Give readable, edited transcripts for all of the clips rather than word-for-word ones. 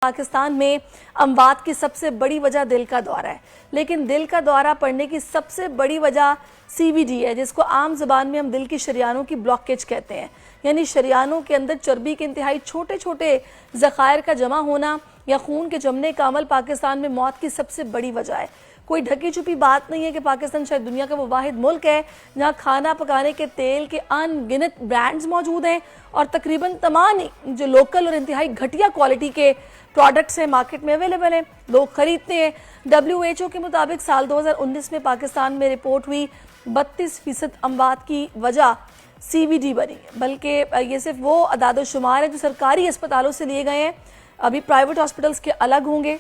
पाकिस्तान में अमवात की सबसे बड़ी वजह दिल का दौरा है, लेकिन दिल का दौरा पड़ने की सबसे बड़ी वजह सीवीडी है, जिसको आम ज़बान में हम दिल की शरियानों की ब्लॉकेज कहते हैं। यानी शरियानों के अंदर चर्बी के इंतहाई छोटे छोटे ज़खायर का जमा होना या खून के जमने का अमल पाकिस्तान में मौत की सबसे बड़ी वजह है। कोई ढकी छुपी बात नहीं है कि पाकिस्तान शायद दुनिया का वो वाहिद मुल्क है जहाँ खाना पकाने के तेल के अनगिनत ब्रांड्स मौजूद हैं और तकरीबन तमाम जो लोकल और इंतहाई घटिया क्वालिटी के प्रोडक्ट्स हैं मार्केट में अवेलेबल हैं, लोग खरीदते हैं। WHO के मुताबिक साल 2019 में पाकिस्तान में रिपोर्ट हुई 32% अमवात की वजह CVD बनी, बल्कि ये सिर्फ वो अदाद शुमार है जो सरकारी अस्पतालों से लिए गए हैं। अभी प्राइवेट हॉस्पिटल्स के अलग होंगे।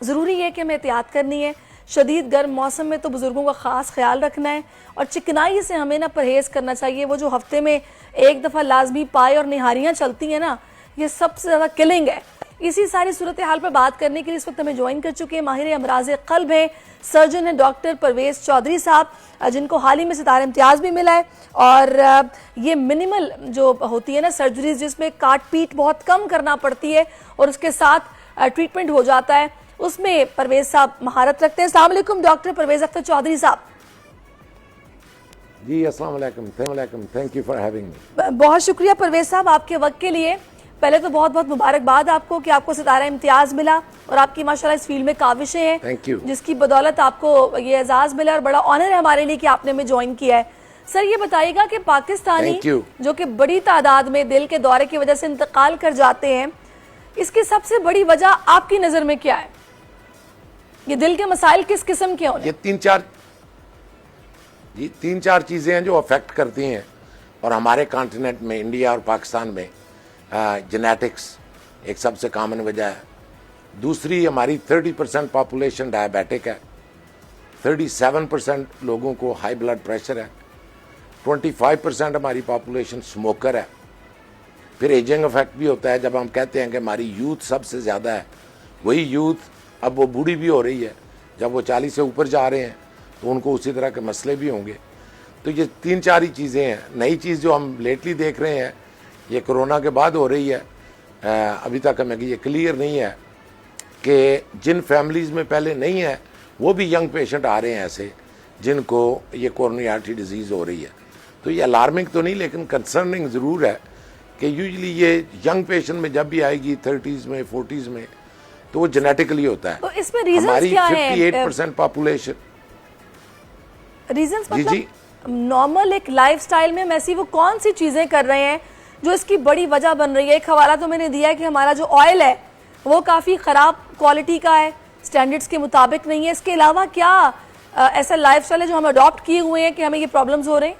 ज़रूरी है कि हमें एहतियात करनी है। शदीद गर्म मौसम में तो बुज़ुर्गों का ख़ास ख्याल रखना है और चिकनाई से हमें ना परहेज़ करना चाहिए। वो जो हफ्ते में एक दफ़ा लाजमी पाए और निहारियाँ चलती हैं ना, ये सबसे ज़्यादा किलिंग है। इसी सारी सूरत हाल पर बात करने के लिए इस वक्त हमें ज्वाइन कर चुके हैं माहिर अमराज़ क़ल्ब हैं, सर्जन है डॉक्टर परवेज़ चौधरी साहब, जिनको हाल ही में सितारा इम्तियाज़ भी मिला है। और ये मिनिमल जो होती है ना सर्जरीज, जिसमें काट पीट बहुत कम करना पड़ती है और उसके साथ ट्रीटमेंट हो जाता है, उसमें परवेज साहब महारत रखते हैं। अस्सलाम वालेकुम डॉक्टर परवेज अख्तर चौधरी साहब। जी अस्सलाम वालेकुम, thank you for having me. बहुत शुक्रिया परवेज साहब आपके वक्त के लिए। पहले तो बहुत बहुत मुबारकबाद आपको कि आपको सितारा इम्तियाज मिला और आपकी माशाल्लाह इस फील्ड में काविशें हैं, थैंक यू, जिसकी बदौलत आपको ये एजाज मिला और बड़ा ऑनर है हमारे लिए कि आपने हमें ज्वाइन किया है। सर ये बताइएगा कि पाकिस्तानी जो कि बड़ी तादाद में दिल के दौरे की वजह से इंतकाल कर जाते हैं, इसकी सबसे बड़ी वजह आपकी नजर में क्या है? ये दिल के मसाइल किस किस्म के होने? ये तीन चार चीजें हैं जो अफेक्ट करती हैं और हमारे कॉन्टिनेंट में इंडिया और पाकिस्तान में जेनेटिक्स एक सबसे कॉमन वजह है। दूसरी, हमारी 30% पॉपुलेशन डायबिटिक है, 37% लोगों को हाई ब्लड प्रेशर है, 25% हमारी पॉपुलेशन स्मोकर है। फिर एजिंग इफेक्ट भी होता है। जब हम कहते हैं कि हमारी यूथ सबसे ज़्यादा है, वही यूथ अब वो बूढ़ी भी हो रही है। जब वो 40 से ऊपर जा रहे हैं तो उनको उसी तरह के मसले भी होंगे। तो ये तीन चार ही चीज़ें हैं। नई चीज़ जो हम लेटली देख रहे हैं, ये कोरोना के बाद हो रही है। अभी तक हमें ये क्लियर नहीं है कि जिन फैमिलीज़ में पहले नहीं है वो भी यंग पेशेंट आ रहे हैं ऐसे जिनको ये कोरोनरी आर्टरी डिजीज़ हो रही है। तो ये अलार्मिंग तो नहीं, लेकिन कंसर्निंग ज़रूर है कि यूजली ये यंग पेशेंट में जब भी आएगी 30s में 40s में, तो वो जेनेटिकली होता है। तो इसमें रीजंस क्या है? 58% पॉपुलेशन रीजंस मतलब नॉर्मल एक लाइफस्टाइल में हम ऐसी वो कौन सी चीजें कर रहे हैं जो इसकी बड़ी वजह बन रही है? एक हवाला तो मैंने दिया है कि हमारा जो ऑयल है वो काफी खराब क्वालिटी का है, स्टैंडर्ड्स के मुताबिक नहीं है। इसके अलावा क्या ऐसा लाइफस्टाइल है जो हम अडॉप्ट किए हुए हैं कि हमें ये प्रॉब्लम्स हो रहे हैं?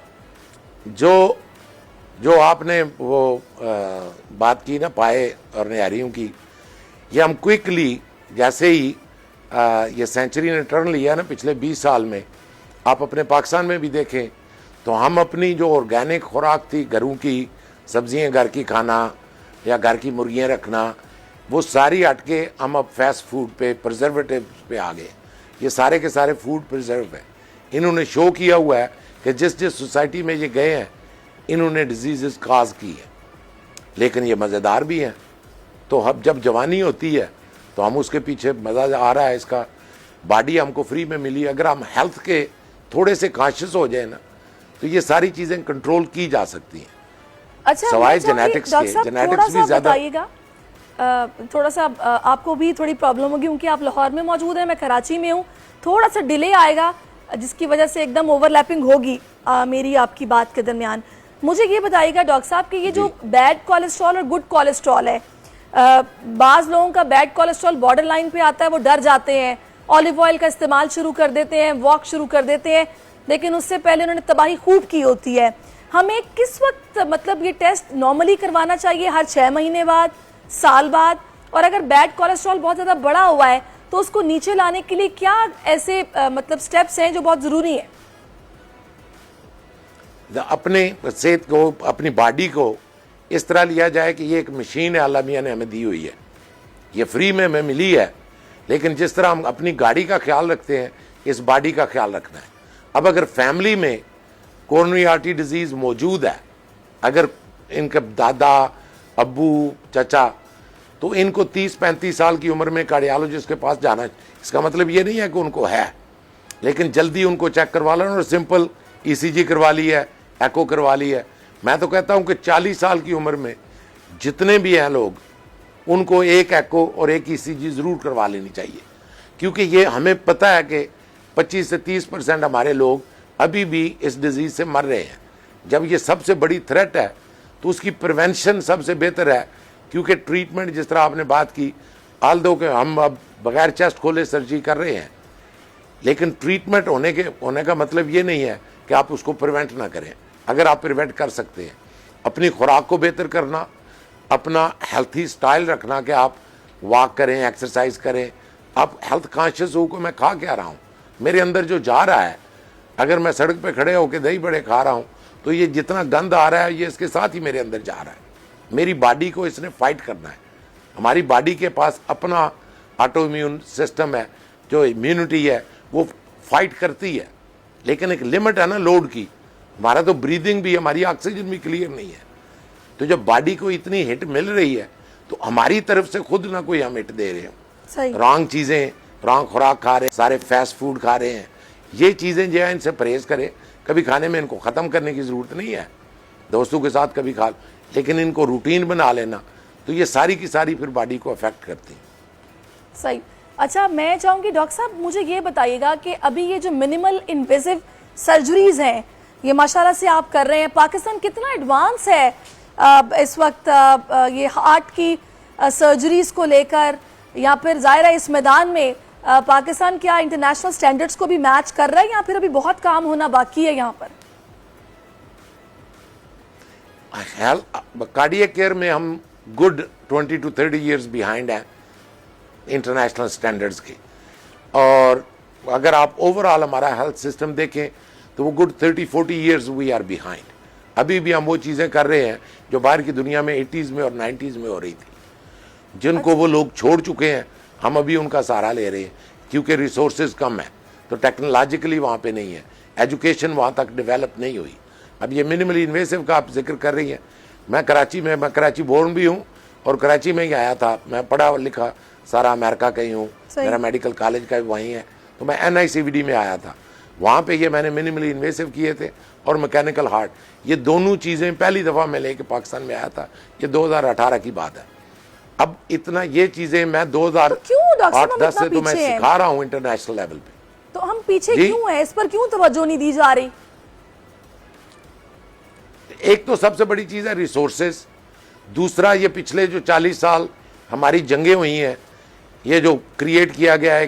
जो आपने वो बात की ना पाए और निहारियों की, ये हम क्विकली जैसे ही ये सेंचुरी ने टर्न लिया ना पिछले 20 साल में, आप अपने पाकिस्तान में भी देखें तो हम अपनी जो ऑर्गेनिक खुराक थी, घरों की सब्जियां घर की खाना या घर की मुर्गियां रखना, वो सारी हट के हम अब फास्ट फूड पे, प्रिजर्वेटिव पे आ गए। ये सारे के सारे फूड प्रिजर्व है। इन्होंने शो किया हुआ है कि जिस जिस सोसाइटी में ये गए हैं इन्होंने डिजीज़ काज की है, लेकिन ये मज़ेदार भी हैं। तो अब जब जवानी होती है तो हम उसके पीछे मज़ा आ रहा है इसका, बॉडी हमको फ्री में मिली। अगर हम हेल्थ के थोड़े से कॉन्शियस हो जाए ना तो ये सारी चीज़ें कंट्रोल की जा सकती हैं। अच्छा, सवाए जेनेटिक्स के, जेनेटिक्स भी ज़्यादा। थोड़ा सा आपको भी थोड़ी प्रॉब्लम होगी क्योंकि आप लाहौर में मौजूद हैं, मैं कराची में हूँ। थोड़ा सा डिले आएगा जिसकी वजह से एकदम ओवरलैपिंग होगी मेरी आपकी बात के दरमियान। मुझे ये बताइएगा डॉक्टर साहब कि ये जो बैड कोलेस्ट्रॉल और गुड कोलेस्ट्रॉल है, बाज़ लोगों का बैड कोलेस्ट्रॉल बॉर्डर लाइन पे आता है, वो डर जाते हैं, ऑलिव ऑयल का इस्तेमाल शुरू कर देते हैं, वॉक शुरू कर देते हैं, लेकिन उससे पहले उन्होंने तबाही खूब की होती है। हमें किस वक्त मतलब ये टेस्ट नॉर्मली करवाना चाहिए? हर 6 महीने बाद, साल बाद? और अगर बैड कोलेस्ट्रॉल बहुत ज़्यादा बढ़ा हुआ है तो उसको नीचे लाने के लिए क्या ऐसे मतलब स्टेप्स हैं जो बहुत ज़रूरी हैं? अपने सेहत को, अपनी बॉडी को इस तरह लिया जाए कि ये एक मशीन है अल्लाह मियां ने हमें दी हुई है, ये फ्री में हमें मिली है। लेकिन जिस तरह हम अपनी गाड़ी का ख्याल रखते हैं, इस बॉडी का ख्याल रखना है। अब अगर फैमिली में कोरोनरी आर्टरी डिजीज़ मौजूद है, अगर इनके दादा, अब्बू, चचा तो इनको 30-35 साल की उम्र में कार्डियोलॉजिस्ट के पास जाना, इसका मतलब ये नहीं है कि उनको है, लेकिन जल्दी उनको चेक करवा लेना और सिंपल ईसीजी करवा ली है, एको करवा ली है। मैं तो कहता हूं कि 40 साल की उम्र में जितने भी हैं लोग, उनको एक एको और एक ईसीजी जरूर करवा लेनी चाहिए, क्योंकि ये हमें पता है कि 25 से 30% हमारे लोग अभी भी इस डिजीज से मर रहे हैं। जब ये सबसे बड़ी थ्रेट है तो उसकी प्रिवेंशन सबसे बेहतर है, क्योंकि ट्रीटमेंट जिस तरह आपने बात की, आल्दो के हम अब बगैर चेस्ट खोले सर्जरी कर रहे हैं, लेकिन ट्रीटमेंट होने का मतलब ये नहीं है कि आप उसको प्रिवेंट ना करें। अगर आप प्रिवेंट कर सकते हैं, अपनी खुराक को बेहतर करना, अपना हेल्थी स्टाइल रखना कि आप वॉक करें, एक्सरसाइज करें, आप हेल्थ कॉन्शियस हो कि मैं खा क्या रहा हूँ, मेरे अंदर जो जा रहा है। अगर मैं सड़क पे खड़े होकर दही बड़े खा रहा हूँ तो ये जितना गंद आ रहा है ये इसके साथ ही मेरे अंदर जा रहा है। मेरी बॉडी को इसने फाइट करना है। हमारी बॉडी के पास अपना ऑटो इम्यून सिस्टम है, जो इम्यूनिटी है वो फाइट करती है, लेकिन एक लिमिट है ना लोड की। हमारा तो ब्रीदिंग भी, हमारी ऑक्सीजन भी क्लियर नहीं है। तो जब बॉडी को इतनी हिट मिल रही है तो हमारी तरफ से खुद ना कोई हम हिट दे रहे हैं, रॉन्ग चीज़ें, रॉन्ग खुराक खा रहे हैं, सारे फास्ट फूड खा रहे हैं। ये चीज़ें जो है इनसे परहेज करें। कभी खाने में इनको ख़त्म करने की ज़रूरत नहीं है, दोस्तों के साथ कभी खा, लेकिन इनको रूटीन बना लेना, तो ये सारी की सारी फिर बॉडी को अफेक्ट करती है। सही। अच्छा, मैं चाहूँगी डॉक्टर साहब मुझे ये बताइएगा कि अभी ये जो मिनिमल इन्वेसिव सर्जरीज हैं, ये माशाल्लाह से आप कर रहे हैं, पाकिस्तान कितना एडवांस है इस वक्त ये हार्ट की सर्जरीज को लेकर, या फिर ज़ाहिर है इस मैदान में पाकिस्तान क्या इंटरनेशनल स्टैंडर्ड्स को भी मैच कर रहा है, या फिर अभी बहुत काम होना बाकी है यहाँ पर? कार्डियक केयर में हम गुड 20 to 30 years बिहाइंड हैं इंटरनेशनल स्टैंडर्ड्स के, और अगर आप ओवरऑल हमारा हेल्थ सिस्टम देखें तो वो good 30-40 years we are behind. अभी भी हम वो चीज़ें कर रहे हैं जो बाहर की दुनिया में 80s में और 90s में हो रही थी, जिनको वो लोग छोड़ चुके हैं, हम अभी उनका सहारा ले रहे हैं, क्योंकि रिसोर्सेज कम है, तो टेक्नोलॉजिकली वहाँ पे नहीं है, एजुकेशन वहाँ तक डेवलप नहीं हुई। अब ये मिनिमली इन्वेसिव का आप जिक्र कर रही हैं, मैं कराची बोर्न भी हूँ और कराची में ही आया था, मैं पढ़ा लिखा सारा अमेरिका का ही हूँ, मेरा मेडिकल कॉलेज का भी वहीं है, तो मैं NICVD में आया था, वहाँ पे ये मैंने मिनिमली इन्वेसिव किए थे और मैकेनिकल हार्ट, ये दोनों चीज़ें पहली दफ़ा मैं लेके पाकिस्तान में आया था, ये 2018 की बात है। अब इतना ये चीज़ें मैं 2008-10 से तो मैं सिखा रहा हूँ इंटरनेशनल लेवल पे, तो हम पीछे क्यों हैं? इस पर क्यों तवज्जो नहीं दी जा रही? एक तो सबसे बड़ी चीज़ है रिसोर्सेज, दूसरा ये पिछले जो 40 साल हमारी जंगें हुई हैं, ये जो क्रिएट किया गया है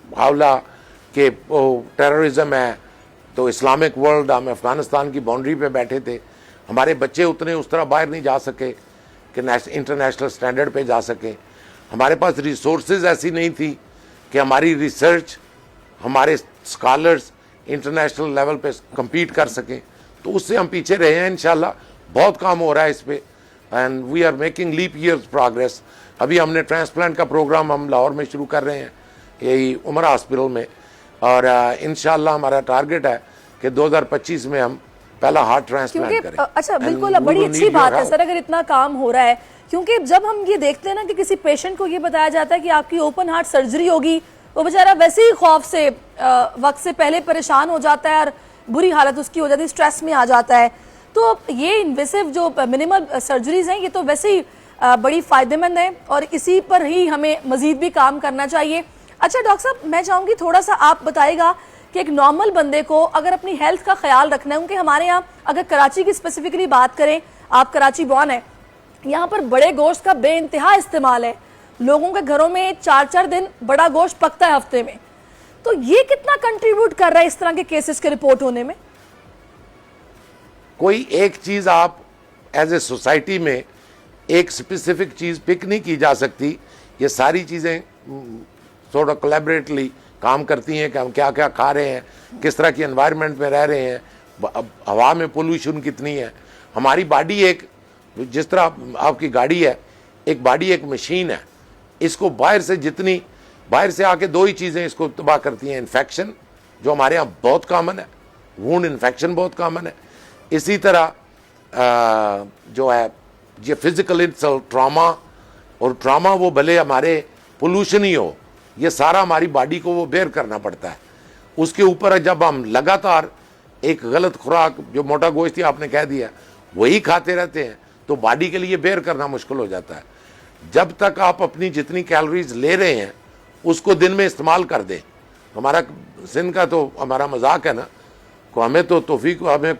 हावला के टेररिज्म है, तो इस्लामिक वर्ल्ड, हम अफगानिस्तान की बाउंड्री पे बैठे थे, हमारे बच्चे उतने उस तरह बाहर नहीं जा सके कि इंटरनेशनल स्टैंडर्ड पे जा सके, हमारे पास रिसोर्सेज ऐसी नहीं थी कि हमारी रिसर्च, हमारे स्कॉलर्स इंटरनेशनल लेवल पे compete कर सकें, तो उससे हम पीछे रहे हैं। इंशाल्लाह बहुत काम हो रहा है इस पे, and we are making leap years progress. अभी हमने ट्रांसप्लांट का प्रोग्राम हम लाहौर में शुरू कर रहे हैं, यही उमर हॉस्पिटल में, और इंशाल्लाह हमारा टारगेट है कि 2025 में हम पहला हार्ट ट्रांसप्लांट करें। अच्छा, बिल्कुल, बड़ी अच्छी बात है सर अगर इतना काम हो रहा है, क्योंकि जब हम ये देखते हैं ना कि किसी पेशेंट को ये बताया जाता है कि आपकी ओपन हार्ट सर्जरी होगी, वो बेचारा वैसे ही खौफ से वक्त से पहले परेशान हो जाता है और बुरी हालत उसकी हो जाती है, स्ट्रेस में आ जाता है। तो ये इन्वेसिव जो मिनिमल सर्जरीज हैं ये तो वैसे ही बड़ी फ़ायदेमंद है और इसी पर ही हमें मज़ीद भी काम करना चाहिए। अच्छा डॉक्टर साहब, मैं चाहूँगी थोड़ा सा आप बताइएगा कि एक नॉर्मल बंदे को अगर अपनी हेल्थ का ख्याल रखना है, क्योंकि हमारे यहाँ अगर कराची की स्पेसिफिकली बात करें, आप कराची बॉर्न है, यहाँ पर बड़े गोश्त का बेइंतहा इस्तेमाल है, लोगों के घरों में 4-4 दिन बड़ा गोश्त पकता है हफ्ते में, तो ये कितना कंट्रीब्यूट कर रहा है इस तरह के केसेस के रिपोर्ट होने में? कोई एक चीज आप एज ए सोसाइटी में एक स्पेसिफिक चीज पिक नहीं की जा सकती, ये सारी चीजें थोड़ा कोलैबोरेटली काम करती हैं कि हम क्या क्या खा रहे हैं, किस तरह की एनवायरनमेंट में रह रहे हैं, हवा में पोल्यूशन कितनी है। हमारी बॉडी एक, जिस तरह आपकी गाड़ी है, एक बॉडी एक मशीन है, इसको बाहर से आके दो ही चीज़ें इसको तबाह करती हैं, इन्फेक्शन जो हमारे यहाँ बहुत कॉमन है, वुंड इन्फेक्शन बहुत कॉमन है, इसी तरह जो है ये फिजिकल इंसल्ट, ट्रॉमा, और ट्रॉमा वो भले हमारे पोल्यूशन ही हो, ये सारा हमारी बॉडी को वो बेयर करना पड़ता है। उसके ऊपर जब हम लगातार एक गलत खुराक, जो मोटा गोश्त ही आपने कह दिया, वही खाते रहते हैं तो बॉडी के लिए बेयर करना मुश्किल हो जाता है। जब तक आप अपनी जितनी कैलोरीज ले रहे हैं उसको दिन में इस्तेमाल कर दें। हमारा सिंध का तो हमारा मजाक है ना, को हमें तो तौफीक हमें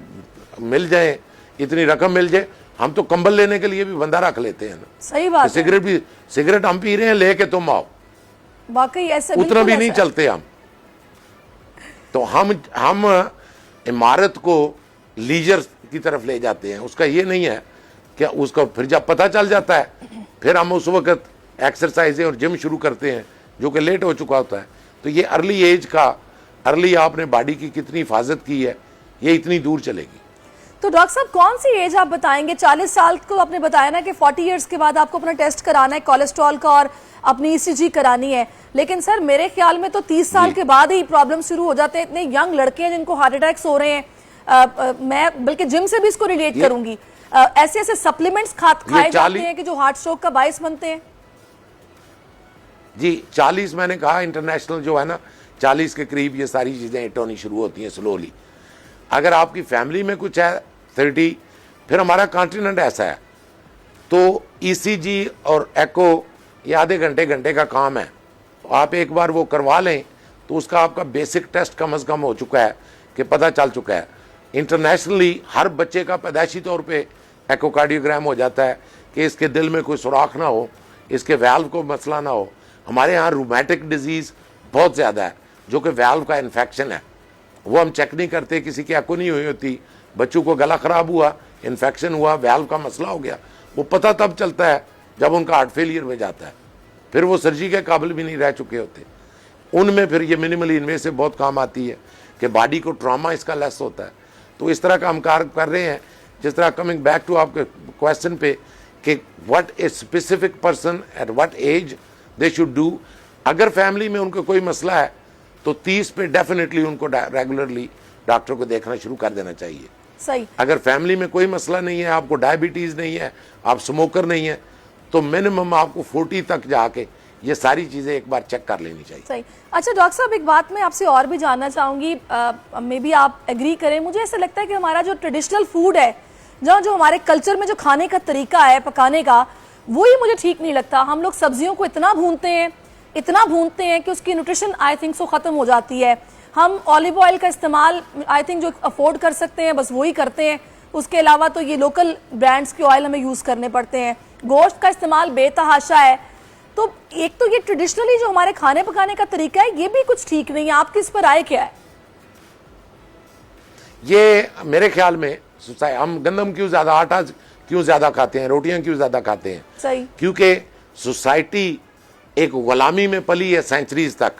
मिल जाए, इतनी रकम मिल जाए, हम तो कंबल लेने के लिए भी बंदा रख लेते हैं ना। सही बात है। सिगरेट हम पी रहे हैं, लेके तुम आओ, वाकई ऐसे उतना भी नहीं चलते हम। तो हम इमारत को लीजर की तरफ ले जाते हैं। उसका ये नहीं है कि उसका फिर जब पता चल जाता है फिर हम उस वक्त एक्सरसाइजें और जिम शुरू करते हैं, जो कि लेट हो चुका होता है। तो ये अर्ली एज का, अर्ली आपने बॉडी की कितनी हिफाजत की है, ये इतनी दूर चलेगी। तो डॉक्टर साहब कौन सी एज आप बताएंगे? 40 साल को आपने बताया ना कि 40 इयर्स के बाद आपको अपना टेस्ट कराना है कोलेस्ट्रॉल का और अपनी ईसीजी करानी है, लेकिन सर मेरे ख्याल में तो 30 साल के बाद ही प्रॉब्लम शुरू हो जाते हैं। इतने यंग लड़के हैं जिनको हार्ट अटैक्स हो रहे हैं। मैं बल्कि जिम से भी इसको रिलेट करूंगी। ऐसे ऐसे सप्लीमेंट्स खाए जाते हैं कि जो हार्ट स्ट्रोक का बायस बनते हैं। जी 40 मैंने कहा इंटरनेशनल जो है ना, 40 के करीब ये सारी चीजें हिट होनी शुरू होती हैं स्लोली। अगर आपकी फैमिली में कुछ है 30, फिर हमारा कॉन्टिनेंट ऐसा है तो ईसीजी और एको ये आधे घंटे का काम है। आप एक बार वो करवा लें तो उसका आपका बेसिक टेस्ट कम से कम हो चुका है कि पता चल चुका है। इंटरनेशनली हर बच्चे का पैदाइशी तौर पे एकोकार्डियोग्राम हो जाता है कि इसके दिल में कोई सुराख ना हो, इसके वैल्व को मसला ना हो। हमारे यहाँ रूमेटिक डिजीज़ बहुत ज़्यादा है जो कि वैल्व का इन्फेक्शन है, वो हम चेक नहीं करते। किसी की एको नहीं हुई होती, बच्चों को गला ख़राब हुआ, इन्फेक्शन हुआ, वैल्व का मसला हो गया, वो पता तब चलता है जब उनका हार्ट फेलियर में जाता है, फिर वो सर्जरी के काबिल भी नहीं रह चुके होते। उनमें फिर ये मिनिमली इन्वेसिव बहुत काम आती है कि बॉडी को ट्रॉमा इसका लेस होता है। तो इस तरह का हम कार्य कर रहे हैं। जिस तरह कमिंग बैक टू आपके क्वेश्चन पे कि what a specific person at what age they should do. अगर फैमिली में उनको कोई मसला है तो 30 पे डेफिनेटली उनको रेगुलरली डॉक्टर को देखना शुरू कर देना चाहिए। सही। अगर फैमिली में कोई मसला नहीं है, आपको डायबिटीज़ नहीं है, आप स्मोकर नहीं है, तो मिनिमम आपको 40 तक जाके ये सारी चीज़ें एक बार चेक कर लेनी चाहिए। सही। अच्छा डॉक्टर साहब एक बात मैं आपसे और भी जानना चाहूँगी, मे बी आप एग्री करें, मुझे ऐसा लगता है कि हमारा जो ट्रेडिशनल फूड है, जो हमारे कल्चर में जो खाने का तरीका है पकाने का, वही मुझे ठीक नहीं लगता। हम लोग सब्जियों को इतना भूनते हैं कि उसकी न्यूट्रिशन आई थिंक सो ख़त्म हो जाती है। हम ऑलिव ऑयल का इस्तेमाल आई थिंक जो अफोर्ड कर सकते हैं बस वही करते हैं, उसके अलावा तो ये लोकल ब्रांड्स के ऑयल हमें यूज़ करने पड़ते हैं। गोश्त का इस्तेमाल बेतहाशा है। तो एक तो ये ट्रेडिशनली जो हमारे खाने पकाने का तरीका है ये भी कुछ ठीक नहीं है। आपकी इस पर राय क्या है? ये मेरे ख्याल में हम गंदम क्यों ज्यादा, आटा क्यों ज्यादा खाते हैं, रोटियां क्यों ज्यादा खाते हैं? सही। क्योंकि सोसाइटी एक गुलामी में पली है सेंचुरीज तक।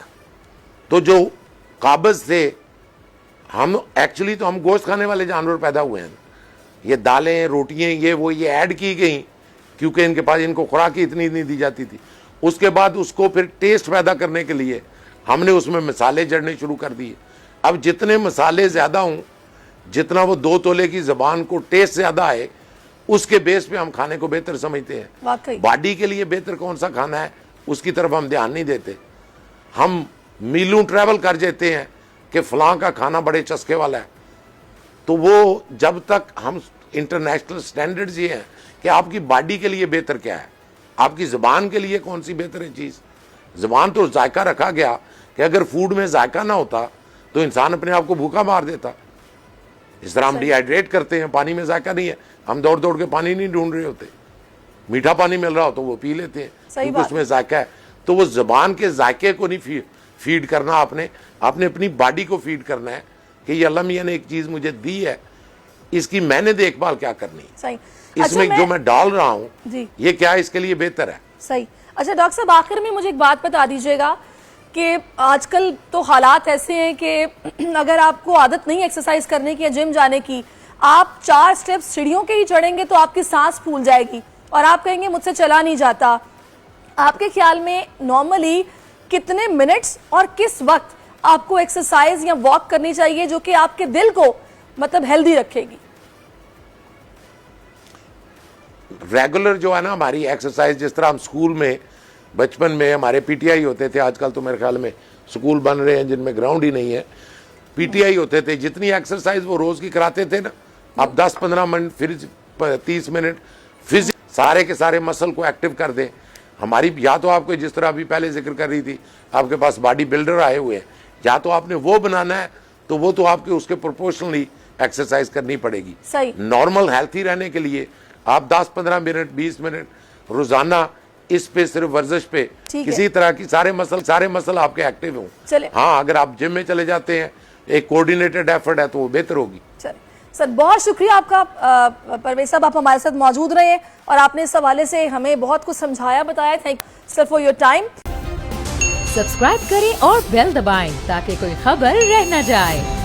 तो जो काबज थे, हम एक्चुअली तो हम गोश्त खाने वाले जानवर पैदा हुए हैं। ये दालें, रोटियां, ये वो ये ऐड की गई क्योंकि इनके पास इनको खुराक ही इतनी नहीं दी जाती थी। उसके बाद उसको फिर टेस्ट पैदा करने के लिए हमने उसमें मसाले जड़ने शुरू कर दिए। अब जितने मसाले ज़्यादा हों, जितना वो 2 तोले की ज़बान को टेस्ट ज़्यादा आए, उसके बेस पे हम खाने को बेहतर समझते हैं। बॉडी के लिए बेहतर कौन सा खाना है उसकी तरफ हम ध्यान नहीं देते। हम मीलों ट्रैवल कर जाते हैं कि फलां का खाना बड़े चस्के वाला है। तो वो जब तक हम इंटरनेशनल स्टैंडर्ड्स ये हैं कि आपकी बॉडी के लिए बेहतर क्या है, आपकी ज़बान के लिए कौन सी बेहतर है चीज़। ज़बान तो जायका रखा गया कि अगर फूड में जायका ना होता तो इंसान अपने आप को भूखा मार देता। इस तरह हम डिहाइड्रेट करते हैं, पानी में जायका नहीं है, हम दौड़ दौड़ के पानी नहीं ढूंढ रहे होते। मीठा पानी मिल रहा हो तो वो पी लेते हैं क्योंकि उसमें जायका है। तो वो ज़बान के जायके को नहीं फीड करना, आपने अपनी बॉडी को फीड करना है कि ये अल्लाह मियां ने एक चीज़ मुझे दी है, इसकी मैंने देखभाल क्या करनी है, इसमें जो मैं डाल रहा हूँ ये क्या है, इसके लिए बेहतर है। सही। अच्छा डॉक्टर साहब आखिर में मुझे एक बात बता दीजिएगा कि आजकल तो हालात ऐसे हैं कि अगर आपको आदत नहीं एक्सरसाइज करने की या जिम जाने की, आप 4 स्टेप्स सीढ़ियों के ही चढ़ेंगे तो आपकी सांस फूल जाएगी और आप कहेंगे मुझसे चला नहीं जाता। आपके ख्याल में नॉर्मली कितने मिनट्स और किस वक्त आपको एक्सरसाइज या वॉक करनी चाहिए जो कि आपके दिल को मतलब हेल्दी रखेगी? रेगुलर जो है ना हमारी एक्सरसाइज, जिस तरह हम स्कूल में बचपन में हमारे पीटीआई होते थे, आजकल तो मेरे ख्याल में स्कूल बन रहे हैं जिनमें ग्राउंड ही नहीं है, पीटीआई होते थे, जितनी एक्सरसाइज वो रोज की कराते थे ना, अब 10-15 मिनट फिर 30 मिनट फिजिक, सारे के सारे मसल को एक्टिव कर दे। हमारी या तो आपको जिस तरह अभी पहले जिक्र कर रही थी, आपके पास बॉडी बिल्डर आए हुए हैं, या तो आपने वो बनाना है तो वो तो आपके उसके प्रोपोर्शनली एक्सरसाइज करनी पड़ेगी। सही। नॉर्मल हेल्थी रहने के लिए आप 10-15 मिनट 20 मिनट रोजाना इस पे सिर्फ वर्जिश पे किसी तरह की सारे मसल आपके एक्टिव हों। चले। हाँ, अगर आप जिम में चले जाते हैं, एक कोऑर्डिनेटेड एफर्ट है तो वो बेहतर होगी। चले सर, बहुत शुक्रिया आपका परवेज साहब, आप हमारे साथ मौजूद रहे और आपने इस हवाले से हमें बहुत कुछ समझाया बताया। Thank you sir for your time. Subscribe करें और बेल दबाएं ताकि कोई खबर रह न जाए।